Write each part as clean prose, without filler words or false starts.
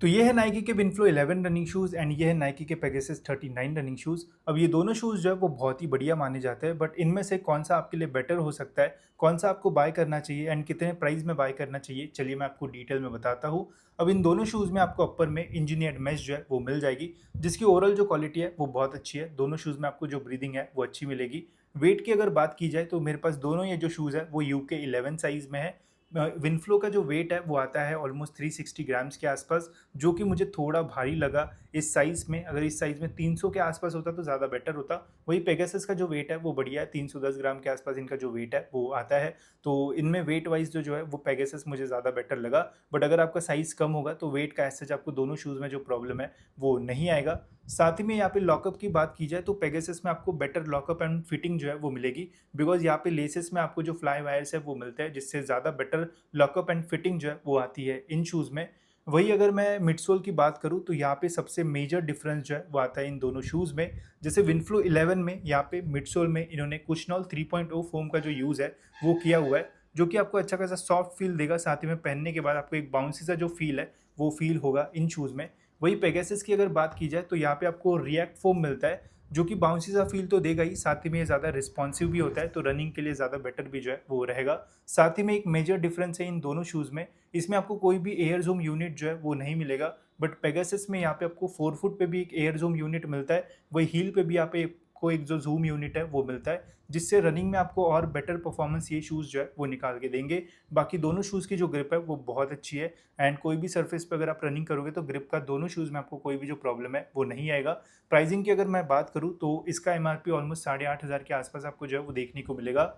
तो ये है नाइकी के विनफ्लो 11 रनिंग शूज़ एंड ये है नाइकी के पेगासस 39 रनिंग शूज़। अब ये दोनों शूज़ जो है वो बहुत ही बढ़िया माने जाते हैं, बट इनमें से कौन सा आपके लिए बेटर हो सकता है, कौन सा आपको बाय करना चाहिए एंड कितने प्राइस में बाय करना चाहिए, चलिए मैं आपको डिटेल में बताता हूँ। अब इन दोनों शूज़ में आपको अपर में इंजीनियर्ड मेश जो है वो मिल जाएगी, जिसकी ओवरऑल जो क्वालिटी है वो बहुत अच्छी है। दोनों शूज़ में आपको जो ब्रीदिंग है वो अच्छी मिलेगी। वेट की अगर बात की जाए तो मेरे पास दोनों ये जो शूज़ है वो यूके 11 साइज़ में है। विनफ्लो का जो वेट है वो आता है ऑलमोस्ट 360 ग्राम्स के आसपास, जो कि मुझे थोड़ा भारी लगा इस साइज़ में। अगर इस साइज़ में 300 के आसपास होता तो ज़्यादा बेटर होता। वही पेगासस का जो वेट है वो बढ़िया है, 310 ग्राम के आसपास इनका जो वेट है वो आता है। तो इनमें वेट वाइज जो है वो पेगासस मुझे ज़्यादा बेटर लगा। बट अगर आपका साइज़ कम होगा तो वेट का एज सच आपको दोनों शूज़ में जो प्रॉब्लम है वो नहीं आएगा। साथ ही में यहाँ पे लॉकअप की बात की जाए तो पेगासस में आपको बेटर लॉकअप एंड फिटिंग जो है वो मिलेगी, बिकॉज यहाँ पे लेसेस में आपको जो फ्लाई वायर्स है वो मिलते हैं, जिससे ज़्यादा बेटर लॉकअप एंड फिटिंग जो है वो आती है इन शूज़ में। वही अगर मैं मिडसोल की बात करूँ तो यहाँ पे सबसे मेजर डिफरेंस जो है वो आता है इन दोनों शूज़ में। जैसे विनफ्लो 11 में यहाँ पे मिडसोल में इन्होंने कुशनॉल 3.0 फोम का जो यूज़ है वो किया हुआ है, जो कि आपको अच्छा खासा सॉफ्ट फील देगा। साथ ही में पहनने के बाद आपको एक बाउंसी सा जो फील है वो फील होगा इन शूज़ में। वही पेगासस की अगर बात की जाए तो यहाँ पे आपको रिएक्ट फोम मिलता है, जो कि बाउंसी सा फील तो देगा ही, साथ ही में ये ज़्यादा रिस्पॉन्सिव भी होता है, तो रनिंग के लिए ज़्यादा बेटर भी जो है वो रहेगा। साथ ही में एक मेजर डिफरेंस है इन दोनों शूज़ में, इसमें आपको कोई भी एयर जूम यूनिट जो है वो नहीं मिलेगा। बट पेगासस में यहाँ पे आपको 4 फुट पे भी एक एयर जूम यूनिट मिलता है, वही हील पे भी यहाँ पे को एक जो जूम यूनिट है वो मिलता है, जिससे रनिंग में आपको और बेटर परफॉर्मेंस ये शूज़ जो है वो निकाल के देंगे। बाकी दोनों शूज़ की जो ग्रिप है वो बहुत अच्छी है एंड कोई भी सरफेस पे अगर आप रनिंग करोगे तो ग्रिप का दोनों शूज़ में आपको कोई भी जो प्रॉब्लम है वो नहीं आएगा। प्राइसिंग की अगर मैं बात करूँ तो इसका एमआरपी ऑलमोस्ट 8,500 के आसपास आपको जो है वो देखने को मिलेगा।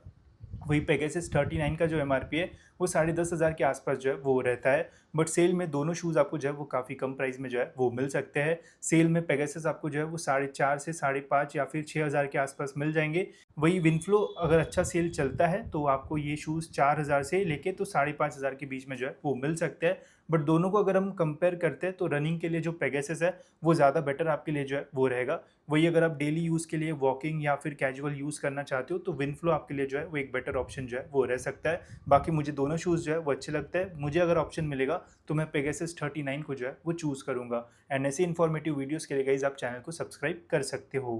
वही पेगासस 39 का जो एमआरपी है वो 10,500 के आसपास जो है वो रहता है। बट सेल में दोनों शूज़ आपको जो है वो काफ़ी कम प्राइस में जो है वो मिल सकते हैं। सेल में पेगासस आपको जो है वो 4,500 से 5,500 या फिर 6,000 के आसपास मिल जाएंगे। वही विनफ्लो अगर अच्छा सेल चलता है तो आपको ये शूज़ 4,000 से लेके तो 5,500 के बीच में जो है वो मिल सकते हैं। बट दोनों को अगर हम कंपेयर करते हैं तो रनिंग के लिए जो पेगासस है वो ज़्यादा बेटर आपके लिए जो है वो रहेगा। वही अगर आप डेली यूज़ के लिए वॉकिंग या फिर कैजुअल यूज़ करना चाहते हो तो विनफ्लो आपके लिए जो है वो एक बेटर ऑप्शन जो है वो रह सकता है। बाकी मुझे दोनों शूज़ जो है वो अच्छे लगते हैं। मुझे अगर ऑप्शन मिलेगा तो मैं पेगासस 39 को जो है वो चूज़ करूँगा। एंड ऐसे इन्फॉर्मेटिव वीडियोज़ के लिए गाइस आप चैनल को सब्सक्राइब कर सकते हो।